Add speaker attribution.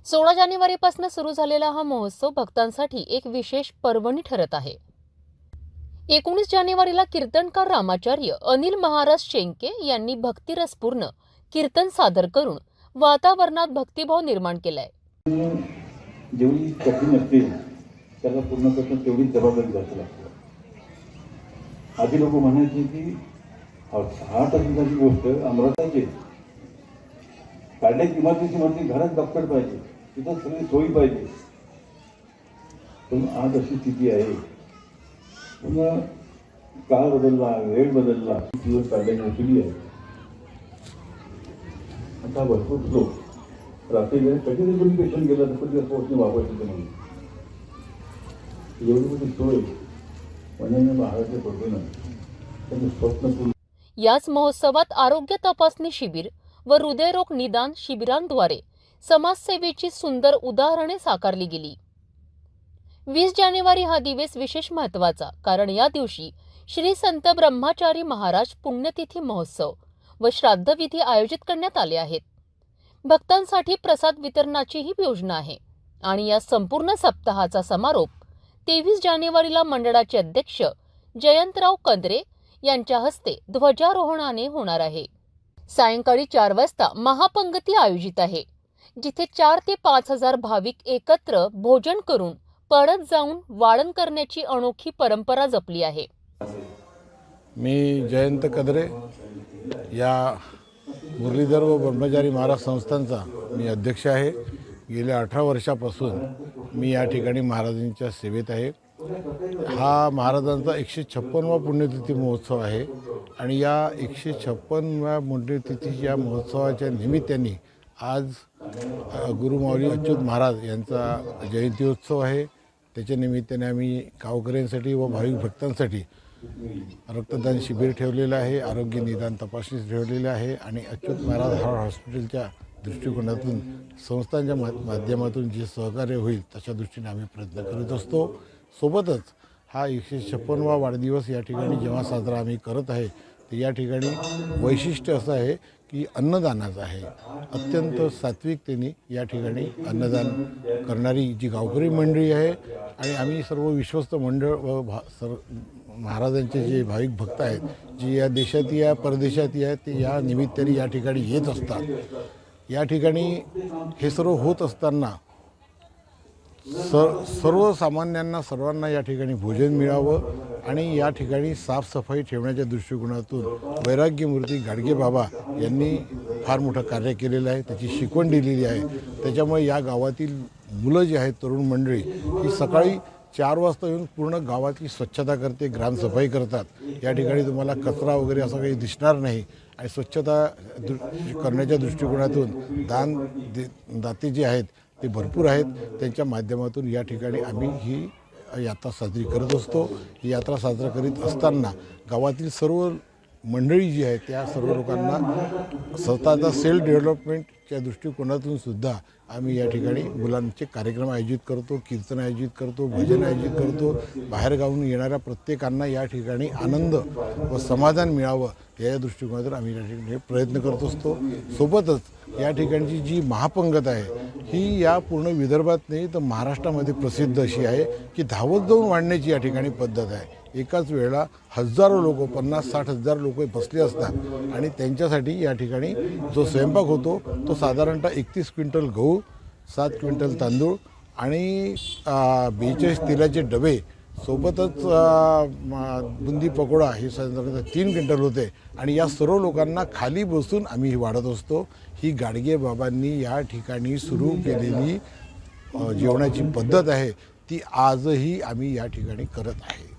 Speaker 1: 16 जानेवारीपासून सुरू झालेला हा महोत्सव भक्तांसाठी एक विशेष पर्वणी ठरत आहे। 19 जानेवारीला कीर्तनकार रामाचार्य अनिल महाराज शेंके यांनी भक्तिरसपूर्ण कीर्तन सादर करून वातावरणात भक्तिभाव निर्माण केलाय।
Speaker 2: जेवढी कठीण असते त्याला पूर्ण करणं तेवढी जबाबदारी घ्यावी लागते। आधी लोक म्हणायचे की 8,000ची गोष्ट अमरावतीची काढण्याची इमारतीची म्हणजे घरात डॉक्टर पाहिजे, तिथं सगळी सोयी पाहिजे। पण आज अशी स्थिती आहे, पुन्हा काळ बदलला, वेळ बदलला, दिवस काढण्याची उठली आहे। आता भरपूर लोक रात्री कधी कोणी पेशंट गेला तर कधी असं वापरते म्हणून एवढी मोठी सोय म्हणजे महाराष्ट्र पडतो त्यांचं स्वप्न पूर्ण।
Speaker 1: याच महोत्सवात आरोग्य तपासणी शिबिर व हृदयरोग निदान शिबिरांद्वारे समाजसेवेची सुंदर उदाहरणे साकारली गेली। 20 जानेवारी हा दिवस विशेष महत्त्वाचा, कारण या दिवशी श्री संत ब्रह्मचारी महाराज पुण्यतिथी महोत्सव व श्राद्धविधी आयोजित करण्यात आले आहेत। भक्तांसाठी प्रसाद वितरणाची ही योजना आहे आणि या संपूर्ण सप्ताहाचा समारोप 23 जानेवारीला मंडळाचे अध्यक्ष जयंतराव कंद्रे यांच्या हस्ते ध्वजारोहणाने होणार आहे। सायंकाळी 4 वाजता महापंगती आयोजित आहे, जिथे 4 ते 5,000 भाविक एकत्र भोजन करून परत जाऊन वाळण करण्याची अनोखी परंपरा जपली आहे।
Speaker 3: मी जयंत कंद्रे या मुरलीधर व ब्रह्मचारी महाराज संस्थांचा मी अध्यक्ष आहे। गेल्या 18 वर्षापासून मी या ठिकाणी महाराजांच्या सेवेत आहे। हा महाराजांचा 156वा पुण्यतिथी महोत्सव आहे आणि या 156व्या पुण्यतिथीच्या महोत्सवाच्या निमित्ताने आज गुरुमाऊली अच्युत महाराज यांचा जयंत्योत्सव आहे। त्याच्या निमित्ताने आम्ही गावकऱ्यांसाठी व भाविक भक्तांसाठी रक्तदान शिबिर ठेवलेलं आहे, आरोग्य निदान तपासणी ठेवलेलं आहे आणि अच्युत महाराज हॉस्पिटलच्या दृष्टिकोनातून संस्थांच्या माध्यमातून जे सहकार्य होईल त्याच्या दृष्टीने आम्ही प्रयत्न करत असतो। सोबतच हा 156वा वाढदिवस या ठिकाणी जेव्हा साजरा आम्ही करत आहे तर या ठिकाणी वैशिष्ट्य असं आहे की अन्नदानाचं आहे। अत्यंत सात्विकतेने या ठिकाणी अन्नदान करणारी जी गावकरी मंडळी आहे आणि आम्ही सर्व विश्वस्त मंडळ व महाराजांचे जे भाविक भक्त आहेत, जे या देशात या परदेशात या ते या निमित्ताने या ठिकाणी येत असतात। या ठिकाणी हे सर्व होत असताना सर्वसामान्यांना सर्वांना या ठिकाणी भोजन मिळावं आणि या ठिकाणी साफसफाई ठेवण्याच्या दृष्टिकोनातून वैराग्यमूर्ती गाडगे बाबा यांनी फार मोठं कार्य केलेलं आहे, त्याची शिकवण दिलेली आहे। त्याच्यामुळे या गावातील मुलं जी आहेत, तरुण मंडळी ही सकाळी 4 वाजता येऊन पूर्ण गावाची स्वच्छता करते, ग्रामसफाई करतात। या ठिकाणी तुम्हाला कचरा वगैरे असं काही दिसणार नाही आणि स्वच्छता करण्याच्या दृष्टिकोनातून दाते जे आहेत ते भरपूर आहेत। त्यांच्या माध्यमातून या ठिकाणी आम्ही ही यात्रा साजरी करत असतो। ही यात्रा साजरा करीत असताना गावातील सर्व मंडळी जी आहे त्या सर्व लोकांना स्वतःचा सेल्फ डेव्हलपमेंटच्या दृष्टिकोनातून सुद्धा आम्ही या ठिकाणी मुलांचे कार्यक्रम आयोजित करतो, कीर्तन आयोजित करतो, भजन आयोजित करतो। बाहेरगावून येणाऱ्या प्रत्येकांना या ठिकाणी आनंद व समाधान मिळावं या दृष्टिकोनातून आम्ही या ठिकाणी प्रयत्न करत असतो। सोबतच या ठिकाणची जी महापंगत आहे ही या पूर्ण विदर्भात नाही तर महाराष्ट्रामध्ये प्रसिद्ध अशी आहे की धावत जाऊन वाढण्याची या ठिकाणी पद्धत आहे। एकाच वेळेला हजारो लोक, 50-60 हजार लोक बसले असतात आणि त्यांच्यासाठी या ठिकाणी जो स्वयंपाक होतो तो साधारणतः 31 क्विंटल गहू, 7 क्विंटल तांदूळ आणि 42 तेलाचे डबे, सोबतच बुंदी पकोडा हे साधारणतः 3 क्विंटल होते आणि या सर्व लोकांना खाली बसून आम्ही ही वाढत असतो। ही गाडगे बाबांनी या ठिकाणी सुरू केलेली जेवणाची पद्धत आहे, ती आजही आम्ही या ठिकाणी करत आहे।